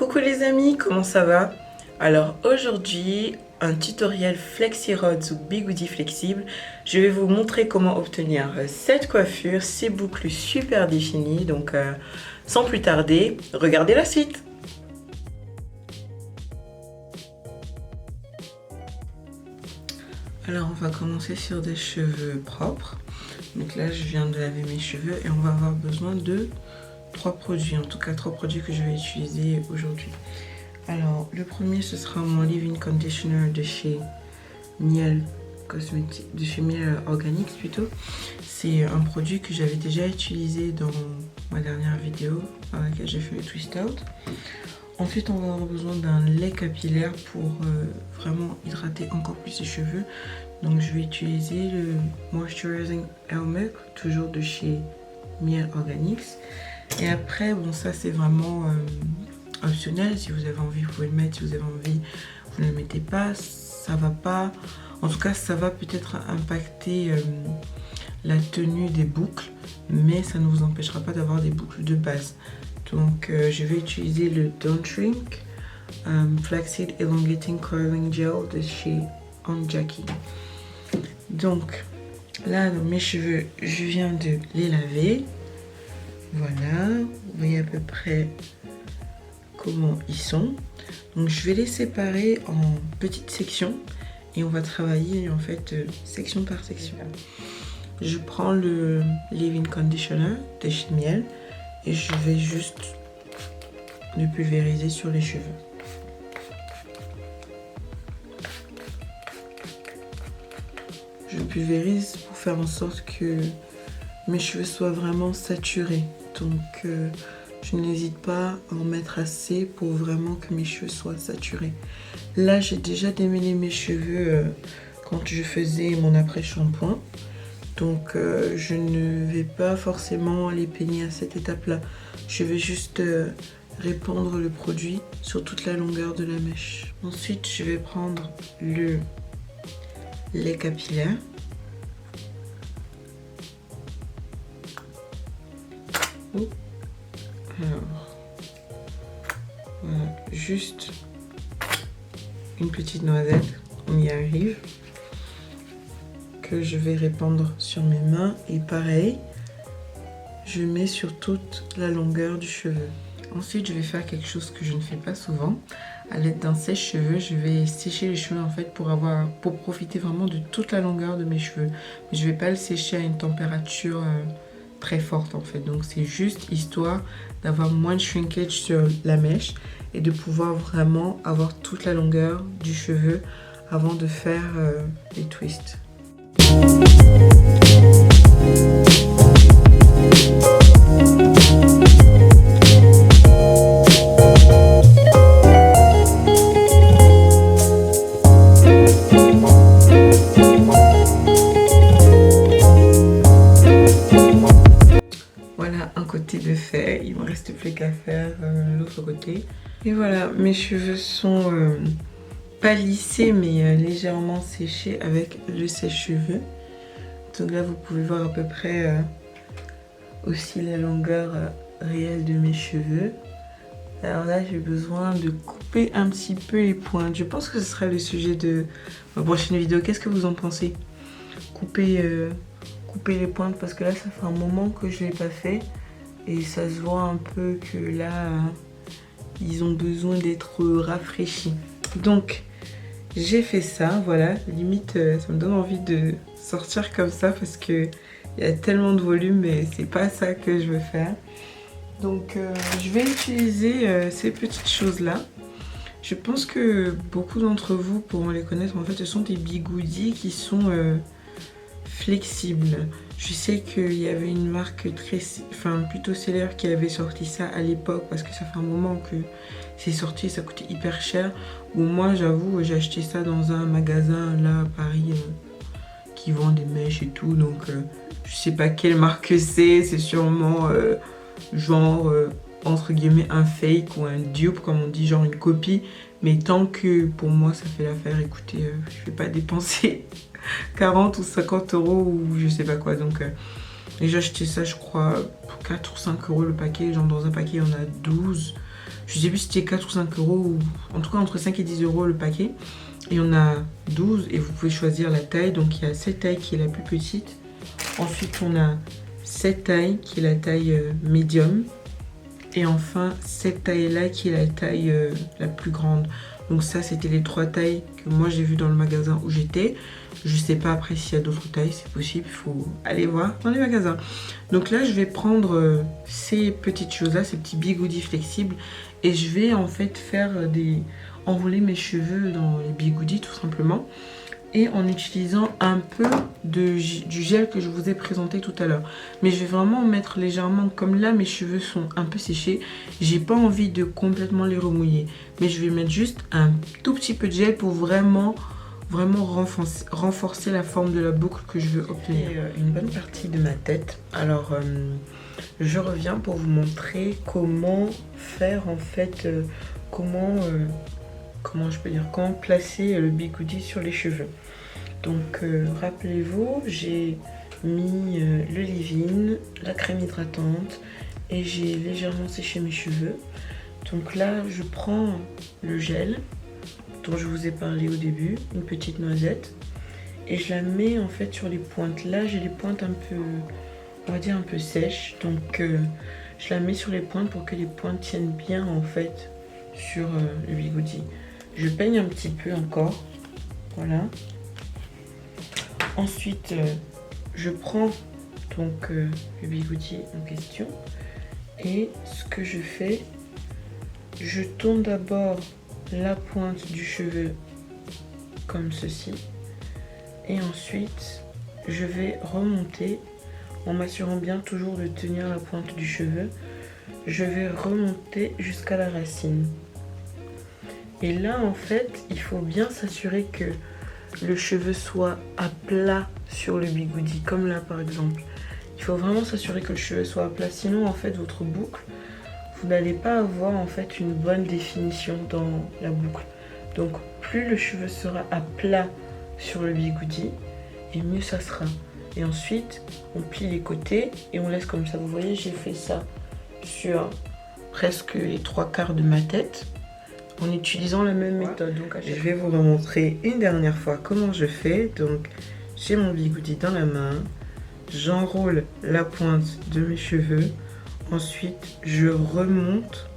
Coucou les amis, comment ça va? Alors aujourd'hui, un tutoriel Flexi Rods ou bigoudi flexible. Je vais vous montrer comment obtenir cette coiffure, ces boucles super définies. Donc sans plus tarder, regardez la suite. Alors on va commencer sur des cheveux propres. Donc là je viens de laver mes cheveux et on va avoir besoin de 3 produits, en tout cas 3 produits que je vais utiliser aujourd'hui. Alors le premier ce sera mon leave-in conditioner de chez Miel Cosmetics, de chez Miel Organics plutôt. C'est un produit que j'avais déjà utilisé dans ma dernière vidéo dans laquelle j'ai fait le twist out. Ensuite on va avoir besoin d'un lait capillaire pour vraiment hydrater encore plus les cheveux. Donc je vais utiliser le Moisturizing Hair Milk, toujours de chez Miel Organics. Et après, bon ça c'est vraiment optionnel, si vous avez envie vous pouvez le mettre, si vous avez envie vous ne le mettez pas, ça va pas, en tout cas ça va peut-être impacter la tenue des boucles, mais ça ne vous empêchera pas d'avoir des boucles de base. Donc je vais utiliser le Don't Shrink Flaxseed Elongating Curling Gel de chez Aunt Jackie. Donc là dans mes cheveux je viens de les laver. Voilà, vous voyez à peu près comment ils sont. Donc je vais les séparer en petites sections et on va travailler en fait section par section. Je prends le leave-in conditioner de chez Miel et je vais juste le pulvériser sur les cheveux. Je pulvérise pour faire en sorte que mes cheveux soient vraiment saturés. Donc je n'hésite pas à en mettre assez pour vraiment que mes cheveux soient saturés. Là j'ai déjà démêlé mes cheveux quand je faisais mon après-shampoing. Donc je ne vais pas forcément les peigner à cette étape-là. Je vais juste répandre le produit sur toute la longueur de la mèche. Ensuite je vais prendre le lait capillaire. Alors, voilà, juste une petite noisette, on y arrive, que je vais répandre sur mes mains et pareil, je mets sur toute la longueur du cheveu. Ensuite, je vais faire quelque chose que je ne fais pas souvent. À l'aide d'un sèche-cheveux, je vais sécher les cheveux en fait pour profiter vraiment de toute la longueur de mes cheveux. Mais je ne vais pas le sécher à une température très forte en fait, donc c'est juste histoire d'avoir moins de shrinkage sur la mèche et de pouvoir vraiment avoir toute la longueur du cheveu avant de faire les twists. De fait, il me reste plus qu'à faire l'autre côté. Et voilà, mes cheveux sont pas lissés mais légèrement séchés avec le sèche-cheveux. Donc là vous pouvez voir à peu près aussi la longueur réelle de mes cheveux. Alors là j'ai besoin de couper un petit peu les pointes. Je pense que ce sera le sujet de ma prochaine vidéo. Qu'est-ce que vous en pensez? Couper les pointes, parce que là ça fait un moment que je l'ai pas fait. Et ça se voit un peu que là, ils ont besoin d'être rafraîchis. Donc, j'ai fait ça, voilà. Limite, ça me donne envie de sortir comme ça parce qu'il y a tellement de volume, mais c'est pas ça que je veux faire. Donc, je vais utiliser ces petites choses-là. Je pense que beaucoup d'entre vous pourront les connaître. En fait, ce sont des bigoudis qui sont flexibles. Je sais qu'il y avait une marque plutôt célèbre qui avait sorti ça à l'époque parce que ça fait un moment que c'est sorti et ça coûtait hyper cher. Ou moi j'avoue j'ai acheté ça dans un magasin là à Paris qui vend des mèches et tout. Donc je sais pas quelle marque c'est sûrement genre entre guillemets un fake ou un dupe comme on dit, genre une copie. Mais tant que pour moi ça fait l'affaire, écoutez, je vais pas dépenser 40 ou 50 euros ou je sais pas quoi. Donc j'ai acheté ça je crois pour 4 ou 5 euros le paquet. Genre dans un paquet il y en a 12. Je sais plus si c'était 4 ou 5 euros, ou en tout cas entre 5 et 10 euros le paquet. Et on a 12 et vous pouvez choisir la taille. Donc il y a cette taille qui est la plus petite. Ensuite on a cette taille qui est la taille médium. Et enfin cette taille là qui est la taille la plus grande. Donc ça c'était les 3 tailles que moi j'ai vu dans le magasin où j'étais. Je sais pas après s'il y a d'autres tailles, c'est possible, il faut aller voir dans les magasins. Donc là je vais prendre ces petites choses là, ces petits bigoudis flexibles. Et je vais en fait faire enrouler mes cheveux dans les bigoudis tout simplement. Et en utilisant un peu du gel que je vous ai présenté tout à l'heure. Mais je vais vraiment mettre légèrement, comme là mes cheveux sont un peu séchés, j'ai pas envie de complètement les remouiller. Mais je vais mettre juste un tout petit peu de gel pour vraiment renforcer la forme de la boucle que je veux obtenir. Une bonne partie de ma tête. Alors je reviens pour vous montrer comment faire en fait, comment je peux dire, comment placer le bigoudi sur les cheveux. Donc rappelez-vous, j'ai mis le leave-in, la crème hydratante et j'ai légèrement séché mes cheveux. Donc là je prends le gel dont je vous ai parlé au début, une petite noisette, et je la mets en fait sur les pointes. Là j'ai les pointes un peu, on va dire un peu sèches, donc je la mets sur les pointes pour que les pointes tiennent bien en fait sur le bigoudi. Je peigne un petit peu encore, voilà. Ensuite, je prends donc le bigoudi en question et ce que je fais, je tourne d'abord la pointe du cheveu comme ceci et ensuite je vais remonter en m'assurant bien toujours de tenir la pointe du cheveu. Je vais remonter jusqu'à la racine. Et là, en fait, il faut bien s'assurer que le cheveu soit à plat sur le bigoudi, comme là par exemple. Il faut vraiment s'assurer que le cheveu soit à plat, sinon en fait votre boucle, vous n'allez pas avoir en fait une bonne définition dans la boucle. Donc plus le cheveu sera à plat sur le bigoudi, et mieux ça sera. Et ensuite, on plie les côtés et on laisse comme ça. Vous voyez, j'ai fait ça sur presque les 3/4 de ma tête, en utilisant la même méthode. Donc, je vais vous remontrer une dernière fois comment je fais. Donc j'ai mon bigoudi dans la main, j'enroule la pointe de mes cheveux, ensuite je remonte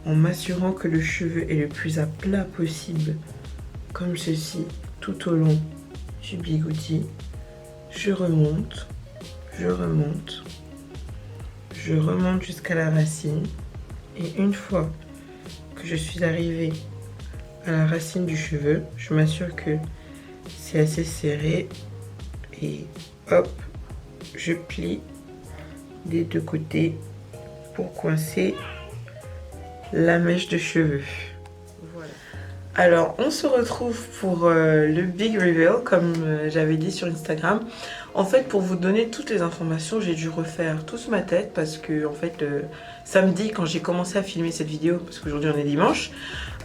en m'assurant que le cheveu est le plus à plat possible, comme ceci, tout au long du bigoudi. Je remonte jusqu'à la racine, et une fois que je suis arrivée à la racine du cheveu, je m'assure que c'est assez serré et hop, je plie des deux côtés pour coincer la mèche de cheveux. Voilà. Alors on se retrouve pour le big reveal comme j'avais dit sur Instagram. En fait, pour vous donner toutes les informations, j'ai dû refaire toute ma tête parce que en fait samedi, quand j'ai commencé à filmer cette vidéo, parce qu'aujourd'hui on est dimanche,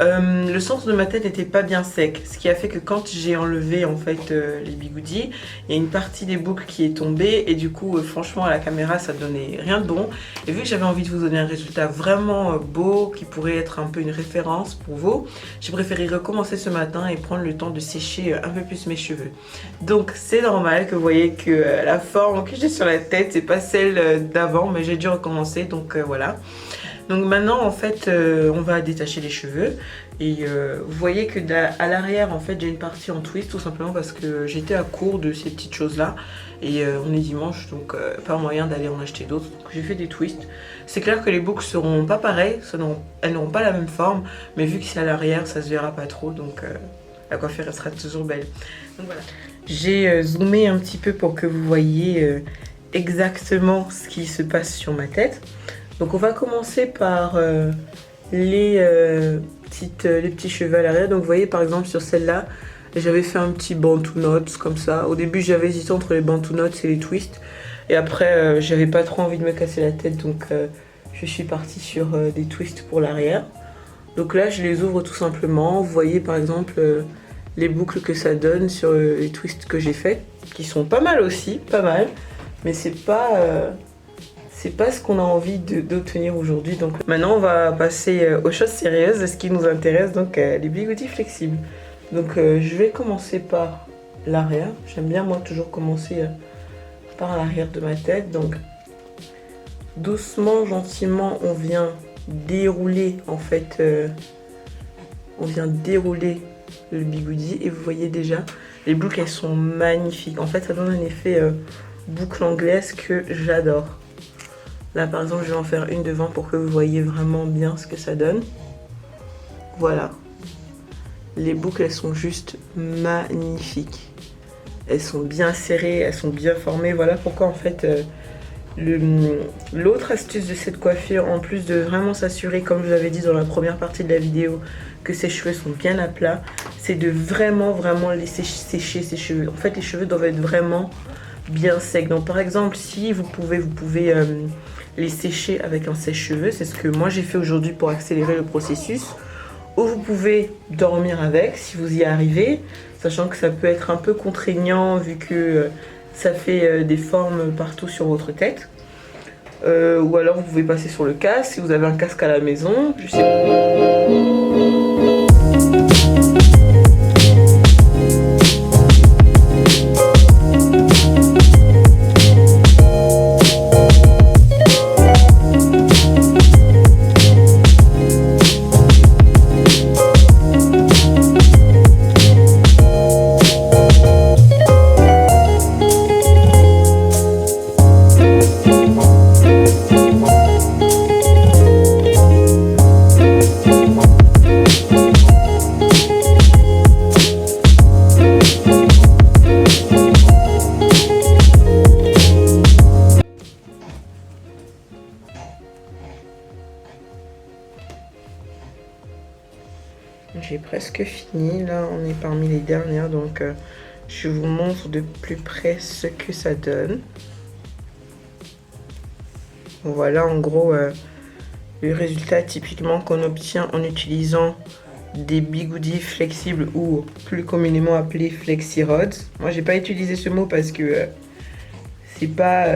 le centre de ma tête n'était pas bien sec, ce qui a fait que quand j'ai enlevé en fait les bigoudis, il y a une partie des boucles qui est tombée et du coup franchement à la caméra ça donnait rien de bon. Et vu que j'avais envie de vous donner un résultat vraiment beau qui pourrait être un peu une référence pour vous, j'ai préféré recommencer ce matin et prendre le temps de sécher un peu plus mes cheveux. Donc c'est normal que vous voyez que la forme que j'ai sur la tête c'est pas celle d'avant, mais j'ai dû recommencer, donc voilà. Donc maintenant en fait on va détacher les cheveux et vous voyez que à l'arrière en fait j'ai une partie en twist, tout simplement parce que j'étais à court de ces petites choses là et on est dimanche, donc pas moyen d'aller en acheter d'autres, donc j'ai fait des twists. C'est clair que les boucles seront pas pareilles, elles n'auront pas la même forme, mais vu que c'est à l'arrière ça se verra pas trop, donc la coiffure elle sera toujours belle. Donc voilà, j'ai zoomé un petit peu pour que vous voyez exactement ce qui se passe sur ma tête. Donc on va commencer par les petits cheveux à l'arrière. Donc vous voyez par exemple sur celle-là, j'avais fait un petit bantu knots comme ça. Au début j'avais hésité entre les bantu knots et les twists. Et après j'avais pas trop envie de me casser la tête, donc je suis partie sur des twists pour l'arrière. Donc là je les ouvre tout simplement. Vous voyez par exemple les boucles que ça donne sur les twists que j'ai fait, qui sont pas mal aussi, pas mal. Mais c'est c'est pas ce qu'on a envie d'obtenir aujourd'hui. Donc maintenant on va passer aux choses sérieuses, ce qui nous intéresse, donc les bigoudis flexibles. Donc je vais commencer par l'arrière. J'aime bien moi toujours commencer par l'arrière de ma tête. Donc doucement, gentiment, on vient dérouler en fait, on vient dérouler le bigoudi et vous voyez déjà les boucles, elles sont magnifiques. En fait ça donne un effet boucle anglaise que j'adore. Là par exemple je vais en faire une devant pour que vous voyez vraiment bien ce que ça donne. Voilà, les boucles elles sont juste magnifiques, elles sont bien serrées, elles sont bien formées. Voilà pourquoi en fait l'autre astuce de cette coiffure, en plus de vraiment s'assurer, comme je vous avais dit dans la première partie de la vidéo, que ses cheveux sont bien à plat, c'est de vraiment laisser sécher ses cheveux. En fait les cheveux doivent être vraiment bien secs. Donc par exemple si vous pouvez les sécher avec un sèche-cheveux, c'est ce que moi j'ai fait aujourd'hui pour accélérer le processus. Ou vous pouvez dormir avec si vous y arrivez, sachant que ça peut être un peu contraignant vu que ça fait des formes partout sur votre tête. Ou alors vous pouvez passer sur le casque si vous avez un casque à la maison. Je sais pas. J'ai presque fini, là on est parmi les dernières, donc je vous montre de plus près ce que ça donne. Voilà en gros le résultat typiquement qu'on obtient en utilisant des bigoudis flexibles ou plus communément appelés flexi rods. Moi j'ai pas utilisé ce mot parce que c'est pas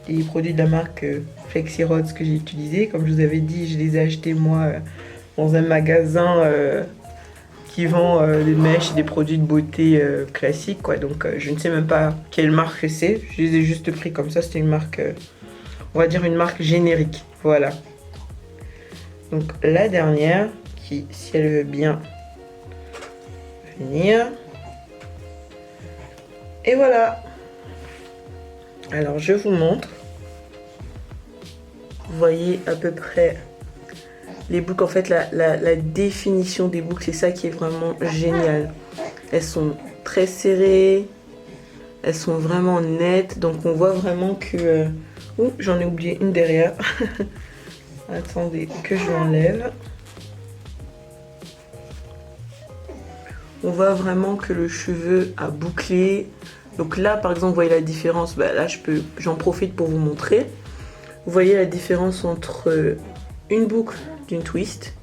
les produits de la marque flexi rods que j'ai utilisé. Comme je vous avais dit, je les ai achetés moi dans un magasin qui vend des mèches et des produits de beauté classiques quoi. Donc je ne sais même pas quelle marque c'est, je les ai juste pris comme ça. C'était une marque, on va dire une marque générique, voilà. Donc la dernière qui, si elle veut bien venir, et voilà. Alors je vous montre, vous voyez à peu près les boucles. En fait la définition des boucles, c'est ça qui est vraiment génial. Elles sont très serrées, elles sont vraiment nettes, donc on voit vraiment que ouh, j'en ai oublié une derrière. Attendez que je l'enlève. On voit vraiment que le cheveu a bouclé. Donc là par exemple vous voyez la différence, bah, là j'en profite pour vous montrer. Vous voyez la différence entre une boucle d'une twist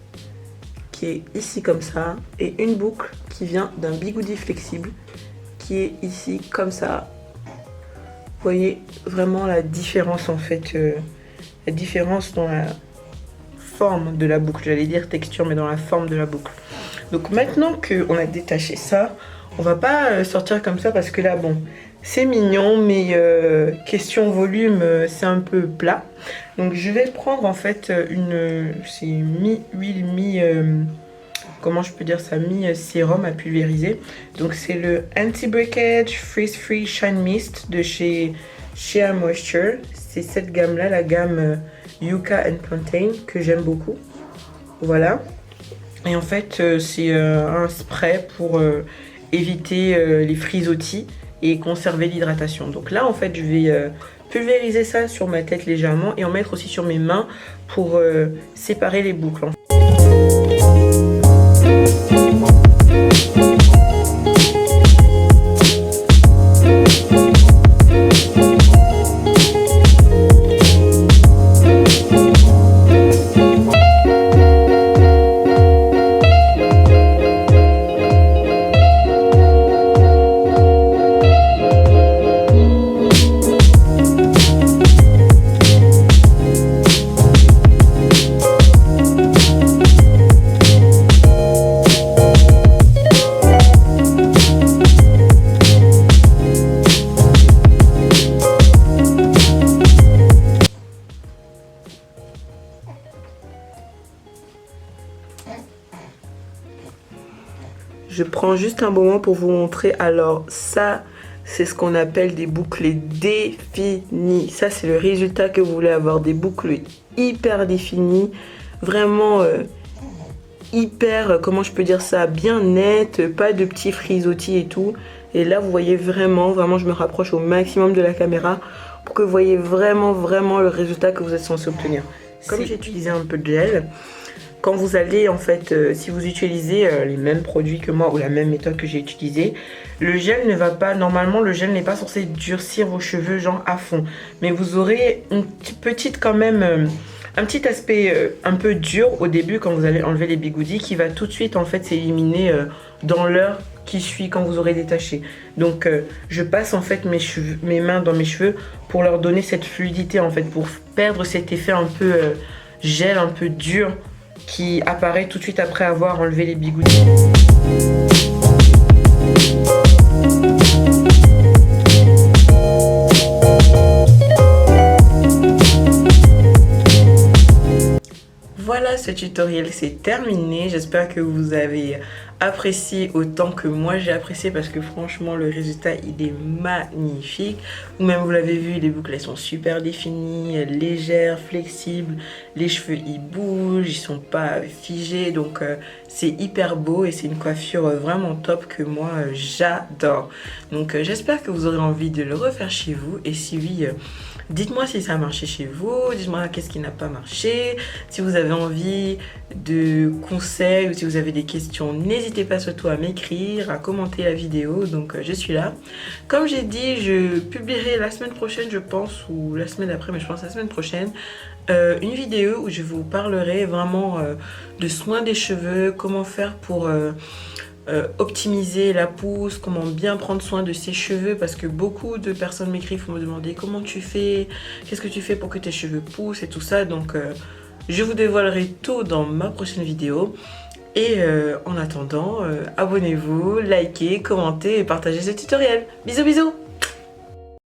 qui est ici comme ça et une boucle qui vient d'un bigoudi flexible qui est ici comme ça. Vous voyez vraiment la différence en fait, la différence dans la forme de la boucle, j'allais dire texture mais dans la forme de la boucle. Donc maintenant qu'on a détaché ça, on va pas sortir comme ça parce que là bon c'est mignon mais question volume c'est un peu plat. Donc je vais prendre en fait c'est mi-huile, comment je peux dire ça, mi-sérum à pulvériser. Donc c'est le Anti-Breakage Freeze Free Shine Mist de chez Shea Moisture. C'est cette gamme là, la gamme Yucca and Plantain, que j'aime beaucoup. Voilà. Et en fait c'est un spray pour éviter les frisottis et conserver l'hydratation. Donc là en fait je vais pulvériser ça sur ma tête légèrement et en mettre aussi sur mes mains pour séparer les boucles. Je prends juste un moment pour vous montrer. Alors ça, c'est ce qu'on appelle des boucles définies. Ça, c'est le résultat que vous voulez avoir. Des boucles hyper définies. Vraiment hyper, comment je peux dire ça, bien nettes. Pas de petits frisottis et tout. Et là, vous voyez vraiment, je me rapproche au maximum de la caméra pour que vous voyez vraiment le résultat que vous êtes censé obtenir. Comme j'ai utilisé un peu de gel, quand vous allez en fait, si vous utilisez les mêmes produits que moi ou la même méthode que j'ai utilisée, le gel ne va pas, normalement le gel n'est pas censé durcir vos cheveux genre à fond. Mais vous aurez une petite quand même, un petit aspect un peu dur au début quand vous allez enlever les bigoudis qui va tout de suite en fait s'éliminer dans l'heure qui suit quand vous aurez détaché. Donc je passe en fait mes mains dans mes cheveux pour leur donner cette fluidité en fait, pour perdre cet effet un peu gel, un peu dur qui apparaît tout de suite après avoir enlevé les bigoudis. Voilà, ce tutoriel c'est terminé. J'espère que vous avez apprécié autant que moi j'ai apprécié parce que franchement le résultat il est magnifique. Vous-même vous l'avez vu, les boucles elles sont super définies, légères, flexibles. Les cheveux ils bougent, ils sont pas figés, donc c'est hyper beau et c'est une coiffure vraiment top que moi j'adore. Donc j'espère que vous aurez envie de le refaire chez vous et si oui, dites-moi si ça a marché chez vous, dites-moi qu'est-ce qui n'a pas marché. Si vous avez envie de conseils ou si vous avez des questions, n'hésitez pas surtout à m'écrire, à commenter la vidéo, donc je suis là. Comme j'ai dit, je publierai la semaine prochaine je pense, ou la semaine après, mais je pense la semaine prochaine, une vidéo où je vous parlerai vraiment de soins des cheveux, comment faire pour optimiser la pousse, comment bien prendre soin de ses cheveux parce que beaucoup de personnes m'écrivent pour me demander comment tu fais, qu'est-ce que tu fais pour que tes cheveux poussent et tout ça. Donc je vous dévoilerai tout dans ma prochaine vidéo. Et en attendant, abonnez-vous, likez, commentez et partagez ce tutoriel. Bisous bisous.